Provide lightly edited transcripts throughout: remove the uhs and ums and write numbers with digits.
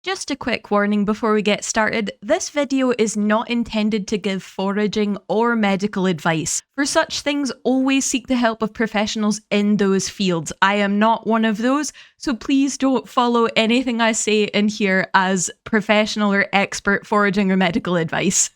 Just a quick warning before we get started, this video is not intended to give foraging or medical advice. For such things, always seek the help of professionals in those fields. I am not one of those, so please don't follow anything I say in here as professional or expert foraging or medical advice.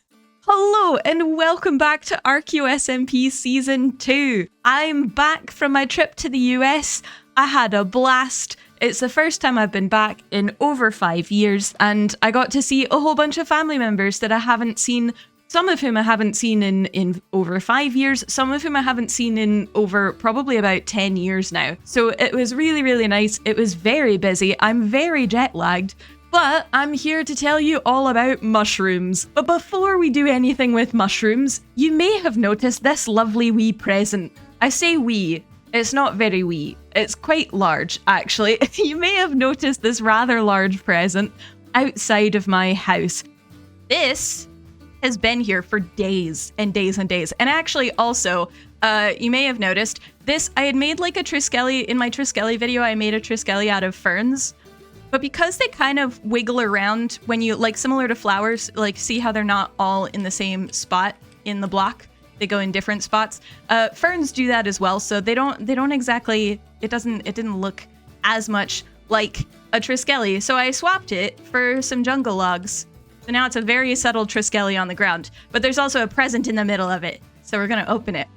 Hello and welcome back to Archaeo SMP Season 2. I'm back from my trip to the US. I had a blast. It's the first time I've been back in over 5 years, and I got to see a whole bunch of family members that I haven't seen, some of whom I haven't seen in over 5 years, some of whom I haven't seen in over probably about 10 years now. So it was really, really nice. It was very busy. I'm very jet lagged. But I'm here to tell you all about mushrooms. But before we do anything with mushrooms, you may have noticed this lovely wee present. I say wee, it's not very wee. It's quite large, actually. You may have noticed this rather large present outside of my house. This has been here for days and days and days. And actually also, you may have noticed this, I had made like a Triskele, in my Triskele video, I made a Triskele out of ferns. But because they kind of wiggle around when you, like similar to flowers, like see how they're not all in the same spot in the block? They go in different spots. Ferns do that as well, so they don't exactly, it didn't look as much like a Triskele. So I swapped it for some jungle logs. So now it's a very subtle Triskele on the ground, but there's also a present in the middle of it. So we're gonna open it.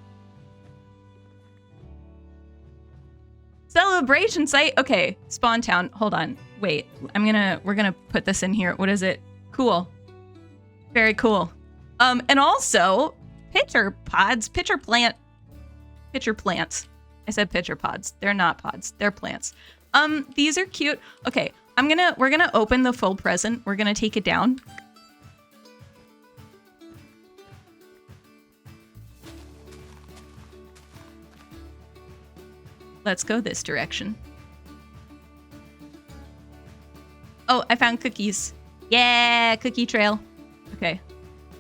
Celebration site. Okay, Spawn Town. Hold on. Wait. We're gonna put this in here. What is it? Cool. Very cool. And also pitcher plants. I said pitcher pods. They're not pods. They're plants. These are cute. Okay, we're gonna open the full present. We're gonna take it down. Let's go this direction. Oh, I found cookies. Yeah, cookie trail. Okay.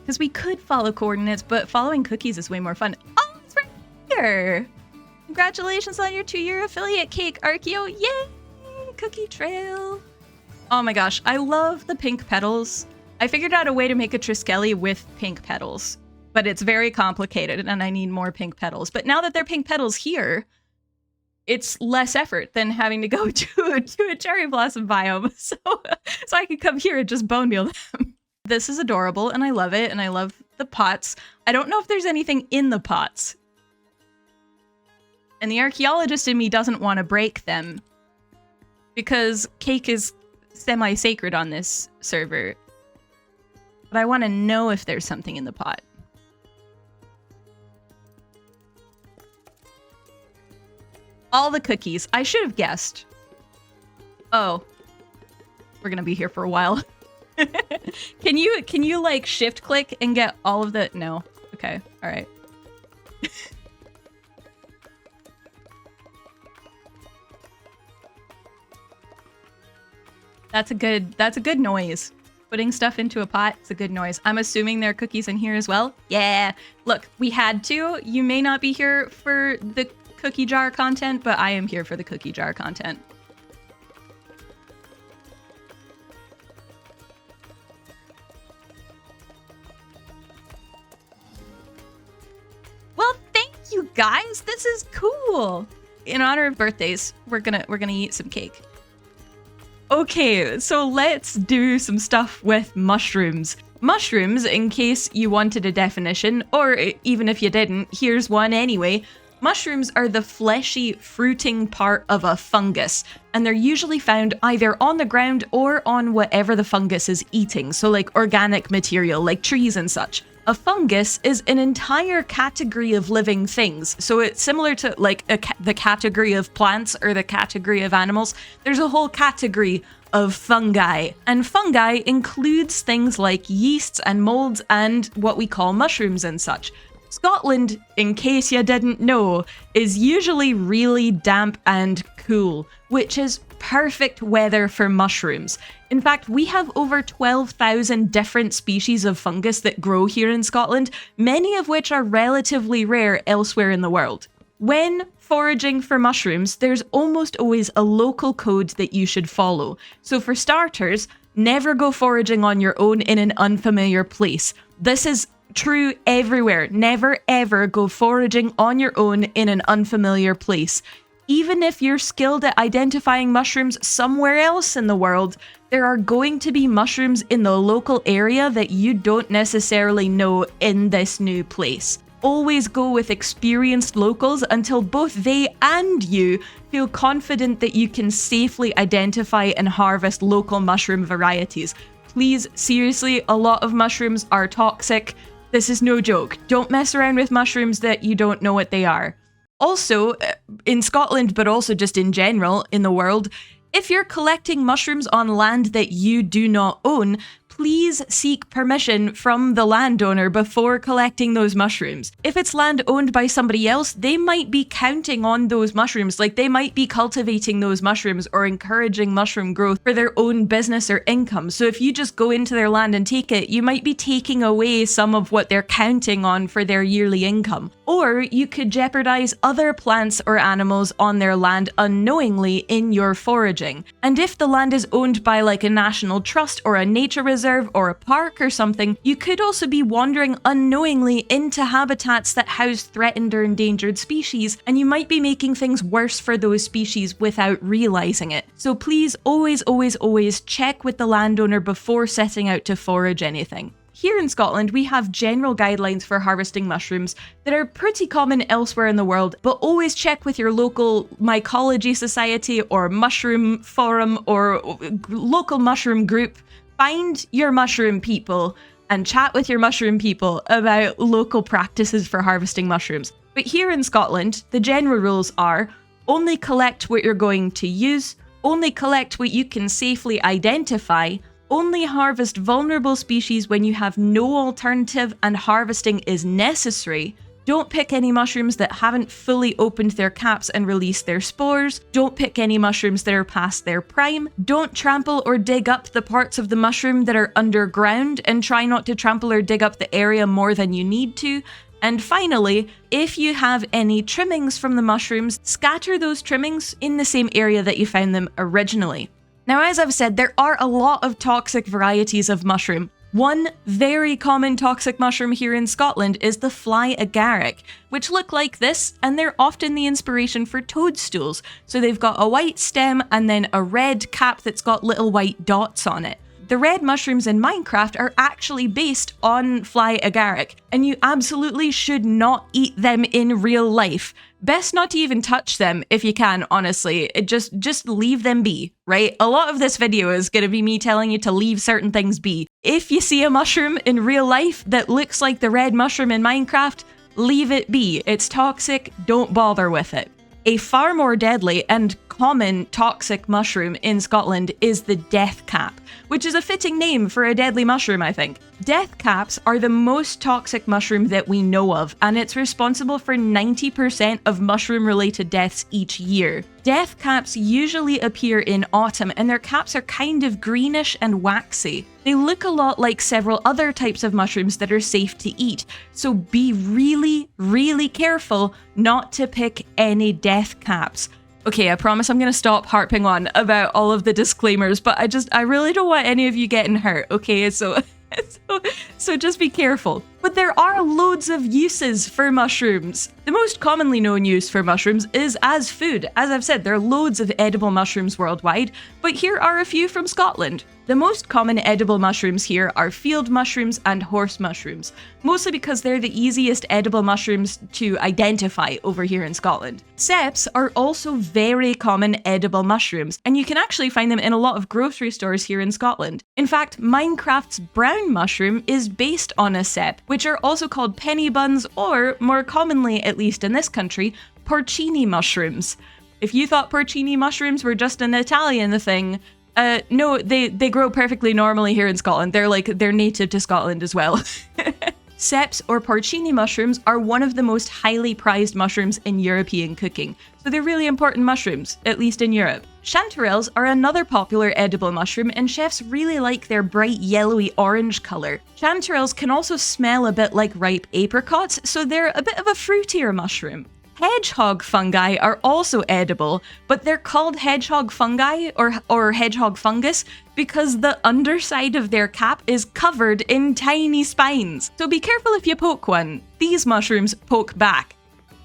Because we could follow coordinates, but following cookies is way more fun. Oh, it's right here. Congratulations on your 2-year affiliate cake, Archaeo. Yay, cookie trail. Oh my gosh, I love the pink petals. I figured out a way to make a Triskele with pink petals, but it's very complicated and I need more pink petals. But now that they're pink petals here, it's less effort than having to go to a cherry blossom biome. So I can come here and just bone meal them. This is adorable and I love it, and I love the pots. I don't know if there's anything in the pots. And the archaeologist in me doesn't want to break them because cake is semi-sacred on this server. But I want to know if there's something in the pot. All the cookies. I should have guessed. Oh. We're gonna be here for a while. Can you like shift click and get all of the... No. Okay. All right. That's a good noise. Putting stuff into a pot, it's a good noise. I'm assuming there are cookies in here as well. Yeah. Look, we had to. You may not be here for the cookie jar content, but I am here for the cookie jar content. Well, thank you guys. This is cool. In honor of birthdays, we're gonna eat some cake. Okay, so let's do some stuff with mushrooms. Mushrooms, in case you wanted a definition, or even if you didn't, here's one anyway. Mushrooms are the fleshy, fruiting part of a fungus, and they're usually found either on the ground or on whatever the fungus is eating, so like organic material, like trees and such. A fungus is an entire category of living things, so it's similar to like the category of plants or the category of animals. There's a whole category of fungi, and fungi includes things like yeasts and molds and what we call mushrooms and such. Scotland, in case you didn't know, is usually really damp and cool, which is perfect weather for mushrooms. In fact, we have over 12,000 different species of fungus that grow here in Scotland, many of which are relatively rare elsewhere in the world. When foraging for mushrooms, there's almost always a local code that you should follow. So for starters, Never go foraging on your own in an unfamiliar place. This is true everywhere. Never ever go foraging on your own in an unfamiliar place. Even if you're skilled at identifying mushrooms somewhere else in the world, there are going to be mushrooms in the local area that you don't necessarily know in this new place. Always go with experienced locals until both they and you feel confident that you can safely identify and harvest local mushroom varieties. Please, seriously, a lot of mushrooms are toxic. This is no joke. Don't mess around with mushrooms that you don't know what they are. Also, in Scotland, but also just in general in the world, if you're collecting mushrooms on land that you do not own, please seek permission from the landowner before collecting those mushrooms. If it's land owned by somebody else, they might be counting on those mushrooms, like they might be cultivating those mushrooms or encouraging mushroom growth for their own business or income. So if you just go into their land and take it, you might be taking away some of what they're counting on for their yearly income. Or you could jeopardize other plants or animals on their land unknowingly in your foraging. And if the land is owned by like a national trust or a nature reserve or a park or something, you could also be wandering unknowingly into habitats that house threatened or endangered species, and you might be making things worse for those species without realizing it. So please always check with the landowner before setting out to forage anything. Here in Scotland, we have general guidelines for harvesting mushrooms that are pretty common elsewhere in the world, but always check with your local mycology society or mushroom forum or local mushroom group. Find your mushroom people and chat with your mushroom people about local practices for harvesting mushrooms. But here in Scotland, the general rules are only collect what you're going to use, only collect what you can safely identify, only harvest vulnerable species when you have no alternative and harvesting is necessary. Don't pick any mushrooms that haven't fully opened their caps and released their spores. Don't pick any mushrooms that are past their prime. Don't trample or dig up the parts of the mushroom that are underground, and try not to trample or dig up the area more than you need to. And finally, if you have any trimmings from the mushrooms, scatter those trimmings in the same area that you found them originally. Now, as I've said, there are a lot of toxic varieties of mushroom. One very common toxic mushroom here in Scotland is the fly agaric, which look like this, and they're often the inspiration for toadstools. So they've got a white stem and then a red cap that's got little white dots on it. The red mushrooms in Minecraft are actually based on fly agaric, and you absolutely should not eat them in real life. Best not to even touch them if you can, honestly. Just leave them be, right? A lot of this video is going to be me telling you to leave certain things be. If you see a mushroom in real life that looks like the red mushroom in Minecraft, leave it be. It's toxic, don't bother with it. A far more deadly and common toxic mushroom in Scotland is the death cap, which is a fitting name for a deadly mushroom, I think. Death caps are the most toxic mushroom that we know of, and it's responsible for 90% of mushroom-related deaths each year. Death caps usually appear in autumn, and their caps are kind of greenish and waxy. They look a lot like several other types of mushrooms that are safe to eat, so be really careful not to pick any death caps. Okay, I promise I'm going to stop harping on about all of the disclaimers, but I really don't want any of you getting hurt, okay? So just be careful. But there are loads of uses for mushrooms. The most commonly known use for mushrooms is as food. As I've said, there are loads of edible mushrooms worldwide, but here are a few from Scotland. The most common edible mushrooms here are field mushrooms and horse mushrooms, mostly because they're the easiest edible mushrooms to identify over here in Scotland. Seps are also very common edible mushrooms, and you can actually find them in a lot of grocery stores here in Scotland. In fact, Minecraft's brown mushroom is based on a sep, which are also called penny buns, or more commonly, at least in this country, porcini mushrooms. If you thought porcini mushrooms were just an Italian thing, no, they grow perfectly normally here in Scotland. They're native to Scotland as well. Seps or porcini mushrooms are one of the most highly prized mushrooms in European cooking, so they're really important mushrooms, at least in Europe. Chanterelles are another popular edible mushroom, and chefs really like their bright yellowy orange colour. Chanterelles can also smell a bit like ripe apricots, so they're a bit of a fruitier mushroom. Hedgehog fungi are also edible, but they're called hedgehog fungi or hedgehog fungus because the underside of their cap is covered in tiny spines. So be careful if you poke one. These mushrooms poke back.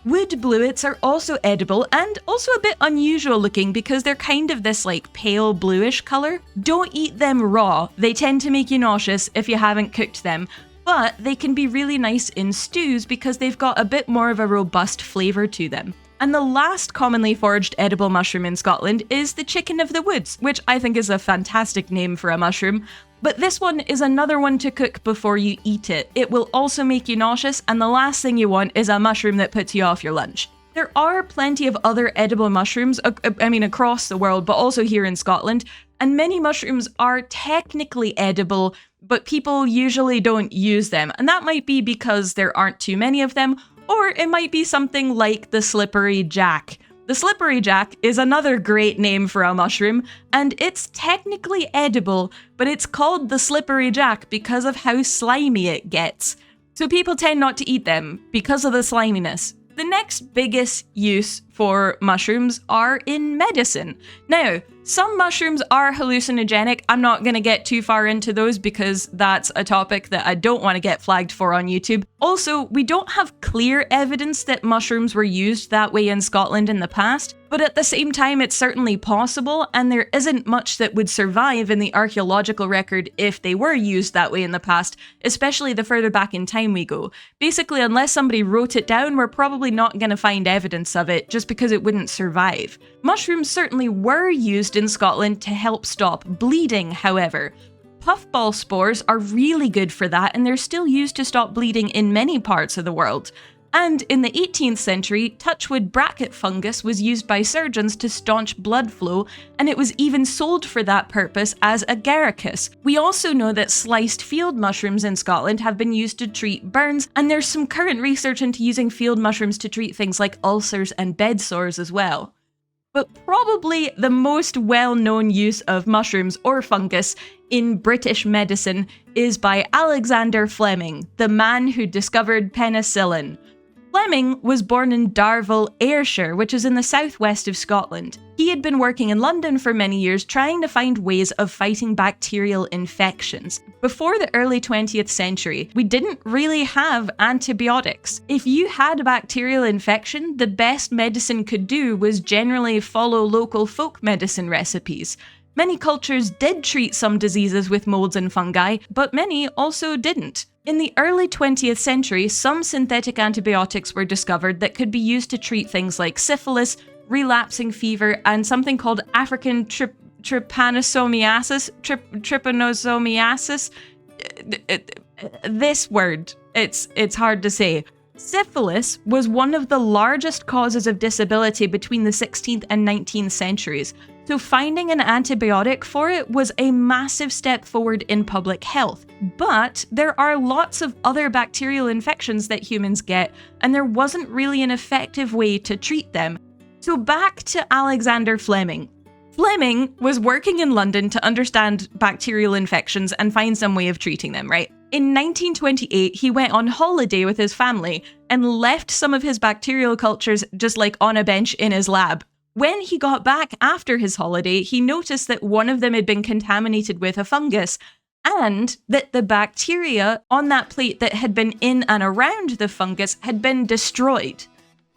Wood bluets are also edible and also a bit unusual looking because they're kind of this like pale bluish color. Don't eat them raw. They tend to make you nauseous if you haven't cooked them. But they can be really nice in stews because they've got a bit more of a robust flavour to them. And the last commonly foraged edible mushroom in Scotland is the chicken of the woods, which I think is a fantastic name for a mushroom. But this one is another one to cook before you eat it. It will also make you nauseous, and the last thing you want is a mushroom that puts you off your lunch. There are plenty of other edible mushrooms, across the world, but also here in Scotland, and many mushrooms are technically edible, but people usually don't use them, and that might be because there aren't too many of them, or it might be something like the slippery jack. The slippery jack is another great name for a mushroom, and it's technically edible, but it's called the slippery jack because of how slimy it gets. So people tend not to eat them because of the sliminess. The next biggest use for mushrooms are in medicine. Now, some mushrooms are hallucinogenic. I'm not going to get too far into those because that's a topic that I don't want to get flagged for on YouTube. Also, we don't have clear evidence that mushrooms were used that way in Scotland in the past, but at the same time, it's certainly possible, and there isn't much that would survive in the archaeological record if they were used that way in the past, especially the further back in time we go. Basically, unless somebody wrote it down, we're probably not going to find evidence of it just because it wouldn't survive. Mushrooms certainly were used in Scotland to help stop bleeding, however. Puffball spores are really good for that, and they're still used to stop bleeding in many parts of the world. And in the 18th century, touchwood bracket fungus was used by surgeons to staunch blood flow, and it was even sold for that purpose as agaricus. We also know that sliced field mushrooms in Scotland have been used to treat burns, and there's some current research into using field mushrooms to treat things like ulcers and bed sores as well. But probably the most well-known use of mushrooms or fungus in British medicine is by Alexander Fleming, the man who discovered penicillin. Fleming was born in Darvel, Ayrshire, which is in the southwest of Scotland. He had been working in London for many years trying to find ways of fighting bacterial infections. Before the early 20th century, we didn't really have antibiotics. If you had a bacterial infection, the best medicine could do was generally follow local folk medicine recipes. Many cultures did treat some diseases with molds and fungi, but many also didn't. In the early 20th century, some synthetic antibiotics were discovered that could be used to treat things like syphilis, relapsing fever, and something called African trypanosomiasis. This word, it's hard to say. Syphilis was one of the largest causes of disability between the 16th and 19th centuries, so finding an antibiotic for it was a massive step forward in public health. But there are lots of other bacterial infections that humans get, and there wasn't really an effective way to treat them. So back to Alexander Fleming. Fleming was working in London to understand bacterial infections and find some way of treating them, right? In 1928, he went on holiday with his family and left some of his bacterial cultures just like on a bench in his lab. When he got back after his holiday, he noticed that one of them had been contaminated with a fungus, and that the bacteria on that plate that had been in and around the fungus had been destroyed.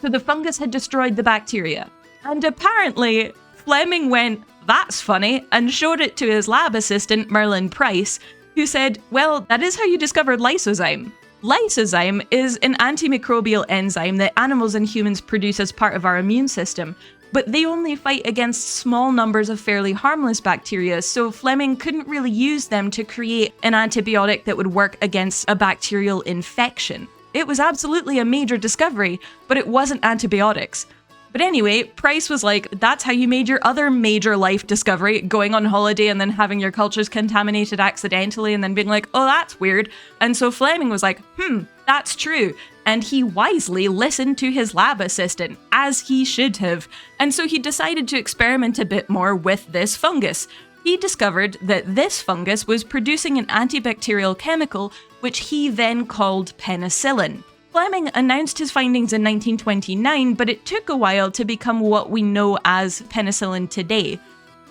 So the fungus had destroyed the bacteria. And apparently, Fleming went, "That's funny," and showed it to his lab assistant, Merlin Price, who said, "Well, that is how you discovered lysozyme." Lysozyme is an antimicrobial enzyme that animals and humans produce as part of our immune system, but they only fight against small numbers of fairly harmless bacteria, so Fleming couldn't really use them to create an antibiotic that would work against a bacterial infection. It was absolutely a major discovery, but it wasn't antibiotics. But anyway, Price was like, that's how you made your other major life discovery, going on holiday and then having your cultures contaminated accidentally and then being like, oh, that's weird. And so Fleming was like, that's true. And he wisely listened to his lab assistant, as he should have. And so he decided to experiment a bit more with this fungus. He discovered that this fungus was producing an antibacterial chemical, which he then called penicillin. Fleming announced his findings in 1929, but it took a while to become what we know as penicillin today.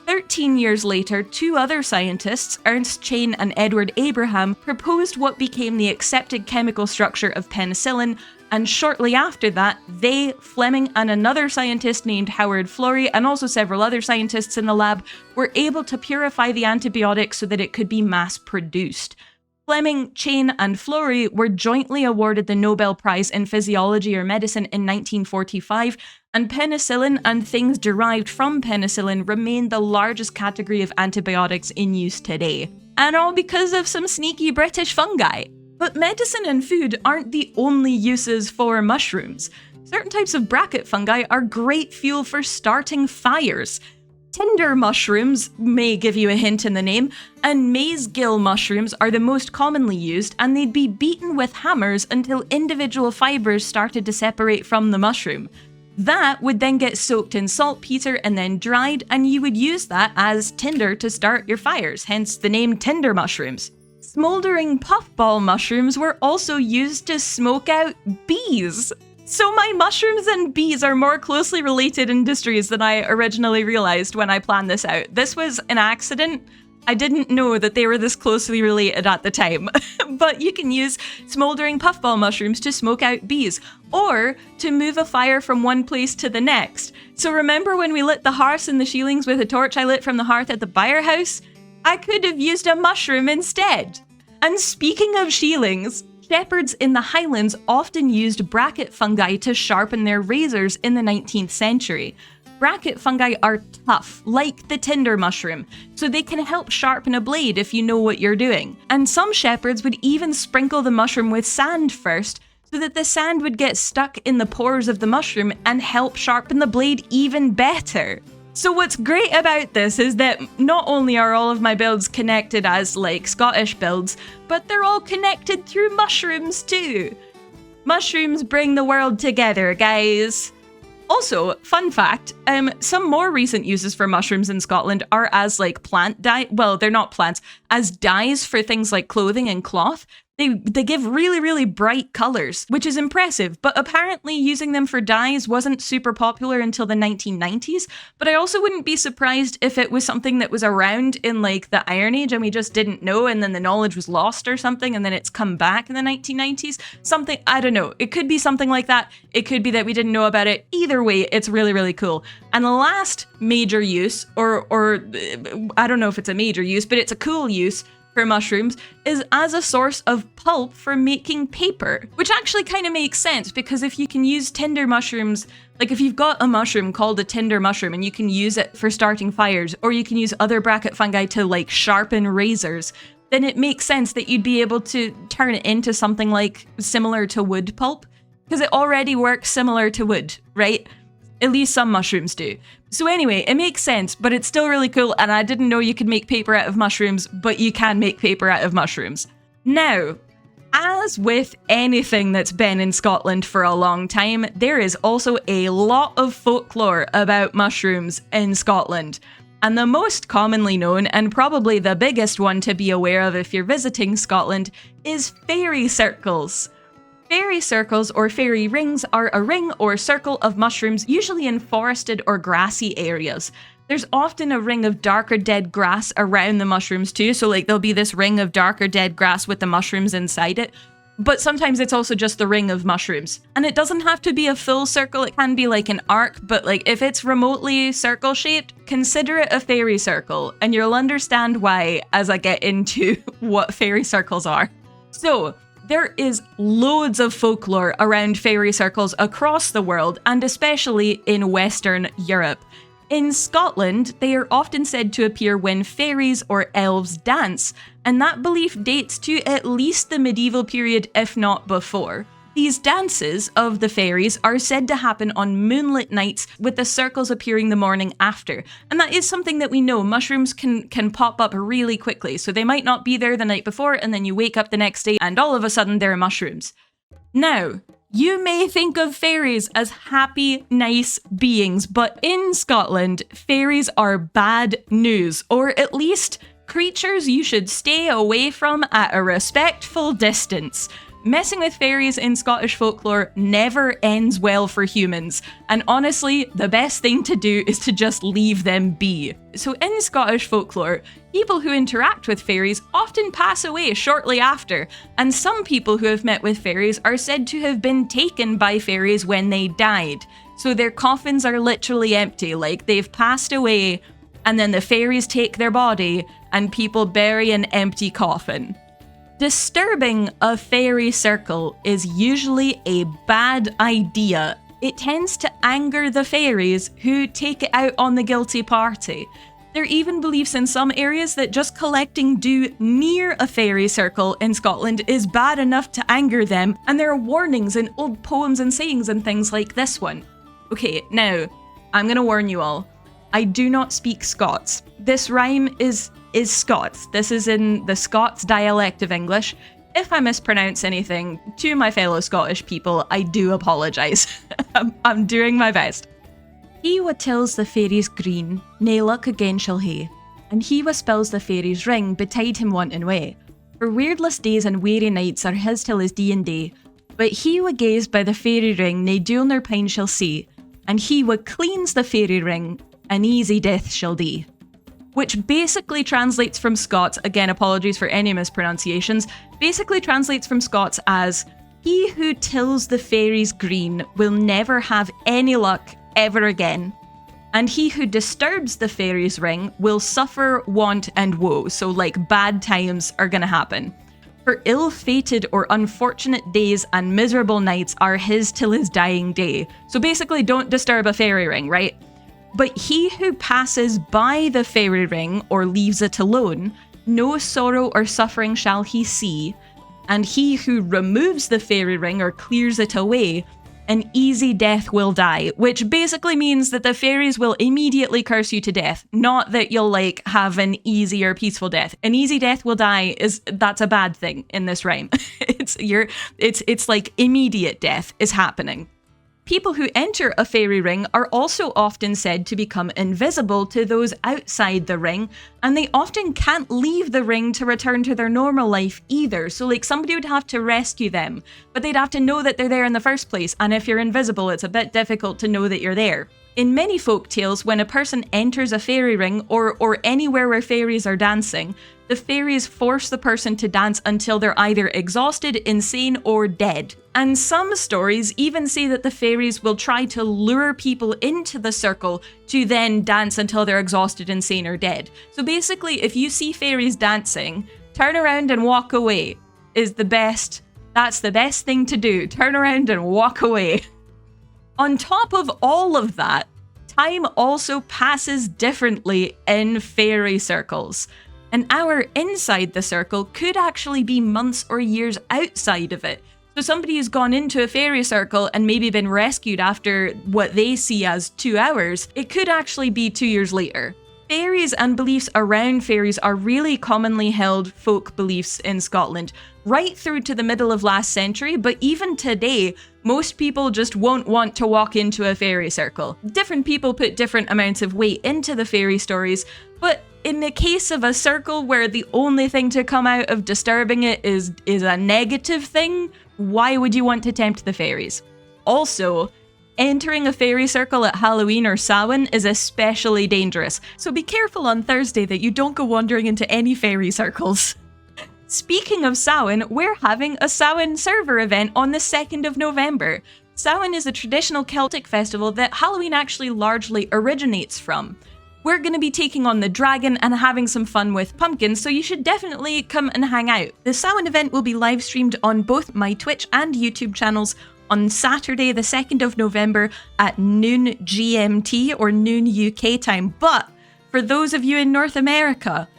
13 years later, two other scientists, Ernst Chain and Edward Abraham, proposed what became the accepted chemical structure of penicillin, and shortly after that, they, Fleming, and another scientist named Howard Florey, and also several other scientists in the lab, were able to purify the antibiotic so that it could be mass-produced. Fleming, Chain, and Florey were jointly awarded the Nobel Prize in Physiology or Medicine in 1945, and penicillin and things derived from penicillin remain the largest category of antibiotics in use today. And all because of some sneaky British fungi. But medicine and food aren't the only uses for mushrooms. Certain types of bracket fungi are great fuel for starting fires. Tinder mushrooms may give you a hint in the name, and maize-gill mushrooms are the most commonly used, and they'd be beaten with hammers until individual fibers started to separate from the mushroom. That would then get soaked in saltpeter and then dried, and you would use that as tinder to start your fires, hence the name tinder mushrooms. Smouldering puffball mushrooms were also used to smoke out bees. So my mushrooms and bees are more closely related industries than I originally realized when I planned this out. This was an accident. I didn't know that they were this closely related at the time. But you can use smouldering puffball mushrooms to smoke out bees, or to move a fire from one place to the next. So remember when we lit the hearths and the sheelings with a torch I lit from the hearth at the Byre house? I could have used a mushroom instead. And speaking of sheelings, shepherds in the Highlands often used bracket fungi to sharpen their razors in the 19th century. Bracket fungi are tough, like the tinder mushroom, so they can help sharpen a blade if you know what you're doing. And some shepherds would even sprinkle the mushroom with sand first, so that the sand would get stuck in the pores of the mushroom and help sharpen the blade even better. So what's great about this is that not only are all of my builds connected as like Scottish builds, but they're all connected through mushrooms too. Mushrooms bring the world together, guys. Also, fun fact, some more recent uses for mushrooms in Scotland are as like plant dye, well, they're not plants, as dyes for things like clothing and cloth. They give really, really bright colors, which is impressive, but apparently using them for dyes wasn't super popular until the 1990s, but I also wouldn't be surprised if it was something that was around in like the Iron Age and we just didn't know, and then the knowledge was lost or something, and then it's come back in the 1990s. Something, I don't know, it could be something like that, it could be that we didn't know about it. Either way, it's really, really cool. And the last major use, or I don't know if it's a major use, but it's a cool use for mushrooms, is as a source of pulp for making paper, which actually kind of makes sense, because if you can use tinder mushrooms, like if you've got a mushroom called a tinder mushroom and you can use it for starting fires, or you can use other bracket fungi to like sharpen razors, then it makes sense that you'd be able to turn it into something like similar to wood pulp, because it already works similar to wood, right? At least some mushrooms do. So anyway, it makes sense, but it's still really cool, and I didn't know you could make paper out of mushrooms, but you can make paper out of mushrooms. Now, as with anything that's been in Scotland for a long time, there is also a lot of folklore about mushrooms in Scotland. And the most commonly known, and probably the biggest one to be aware of if you're visiting Scotland, is fairy circles. Fairy circles or fairy rings are a ring or circle of mushrooms, usually in forested or grassy areas. There's often a ring of dark or dead grass around the mushrooms too, so like there'll be this ring of dark or dead grass with the mushrooms inside it. But sometimes it's also just the ring of mushrooms. And it doesn't have to be a full circle, it can be like an arc, but like if it's remotely circle shaped, consider it a fairy circle, and you'll understand why as I get into what fairy circles are. So, there is loads of folklore around fairy circles across the world, and especially in Western Europe. In Scotland, they are often said to appear when fairies or elves dance, and that belief dates to at least the medieval period, if not before. These dances of the fairies are said to happen on moonlit nights, with the circles appearing the morning after. And that is something that we know, mushrooms can pop up really quickly, so they might not be there the night before, and then you wake up the next day and all of a sudden there are mushrooms. Now, you may think of fairies as happy, nice beings, but in Scotland, fairies are bad news, or at least creatures you should stay away from at a respectful distance. Messing with fairies in Scottish folklore never ends well for humans, and honestly, the best thing to do is to just leave them be. So in Scottish folklore, people who interact with fairies often pass away shortly after, and some people who have met with fairies are said to have been taken by fairies when they died. So their coffins are literally empty, like they've passed away, and then the fairies take their body, and people bury an empty coffin. Disturbing a fairy circle is usually a bad idea. It tends to anger the fairies, who take it out on the guilty party. There are even beliefs in some areas that just collecting dew near a fairy circle in Scotland is bad enough to anger them, and there are warnings in old poems and sayings and things like this one. Okay, now, I'm gonna warn you all. I do not speak Scots. This rhyme is Scots. This is in the Scots dialect of English. If I mispronounce anything, to my fellow Scottish people, I do apologise. I'm doing my best. He wha tills the fairies green, nae luck again shall hae, and he wha spills the fairies ring betide him wanting way. For weirdless days and weary nights are his till his day, but he wha gaze by the fairy ring nae dule nor pine shall see, and he wha cleans the fairy ring, an easy death shall dee. Which basically translates from Scots, again apologies for any mispronunciations, basically translates from Scots as, he who tills the fairies green will never have any luck ever again, and he who disturbs the fairies ring will suffer want and woe, so like bad times are gonna happen. For ill-fated or unfortunate days and miserable nights are his till his dying day. So basically don't disturb a fairy ring, right? But he who passes by the fairy ring or leaves it alone, no sorrow or suffering shall he see, and he who removes the fairy ring or clears it away, an easy death will die, which basically means that the fairies will immediately curse you to death, not that you'll like have an easy or peaceful death. An easy death will die that's a bad thing in this rhyme. It's like immediate death is happening. People who enter a fairy ring are also often said to become invisible to those outside the ring, and they often can't leave the ring to return to their normal life either. So like somebody would have to rescue them, but they'd have to know that they're there in the first place, and if you're invisible, it's a bit difficult to know that you're there. In many folk tales, when a person enters a fairy ring or anywhere where fairies are dancing, the fairies force the person to dance until they're either exhausted, insane, or dead. And some stories even say that the fairies will try to lure people into the circle to then dance until they're exhausted, insane, or dead. So basically, if you see fairies dancing, turn around and walk away is the best. That's the best thing to do. Turn around and walk away. On top of all of that, time also passes differently in fairy circles. An hour inside the circle could actually be months or years outside of it. So somebody who's gone into a fairy circle and maybe been rescued after what they see as 2 hours, it could actually be 2 years later. Fairies and beliefs around fairies are really commonly held folk beliefs in Scotland, right through to the middle of last century, but even today, most people just won't want to walk into a fairy circle. Different people put different amounts of weight into the fairy stories, but in the case of a circle where the only thing to come out of disturbing it is a negative thing, why would you want to tempt the fairies? Also, entering a fairy circle at Halloween or Samhain is especially dangerous, so be careful on Thursday that you don't go wandering into any fairy circles. Speaking of Samhain, we're having a Samhain server event on the 2nd of November. Samhain is a traditional Celtic festival that Halloween actually largely originates from. We're going to be taking on the dragon and having some fun with pumpkins, so you should definitely come and hang out. The Samhain event will be live streamed on both my Twitch and YouTube channels on Saturday the 2nd of November at noon GMT or noon UK time. But for those of you in North America,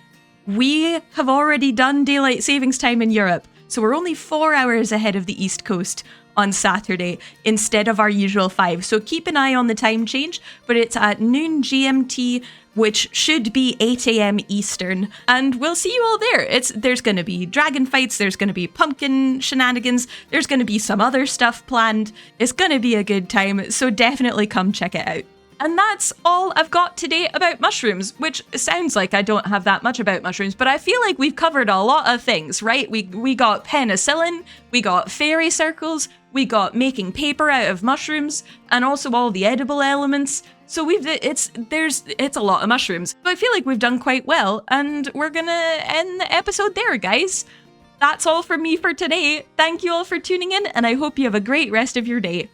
we have already done daylight savings time in Europe, so we're only 4 hours ahead of the East Coast on Saturday instead of our usual 5. So keep an eye on the time change, but it's at noon GMT, which should be 8 AM Eastern, and we'll see you all there. There's going to be dragon fights, there's going to be pumpkin shenanigans, there's going to be some other stuff planned. It's going to be a good time, so definitely come check it out. And that's all I've got today about mushrooms, which sounds like I don't have that much about mushrooms, but I feel like we've covered a lot of things, right? We got penicillin, we got fairy circles, we got making paper out of mushrooms, and also all the edible elements. So it's a lot of mushrooms. So I feel like we've done quite well, and we're gonna end the episode there, guys. That's all from me for today. Thank you all for tuning in, and I hope you have a great rest of your day.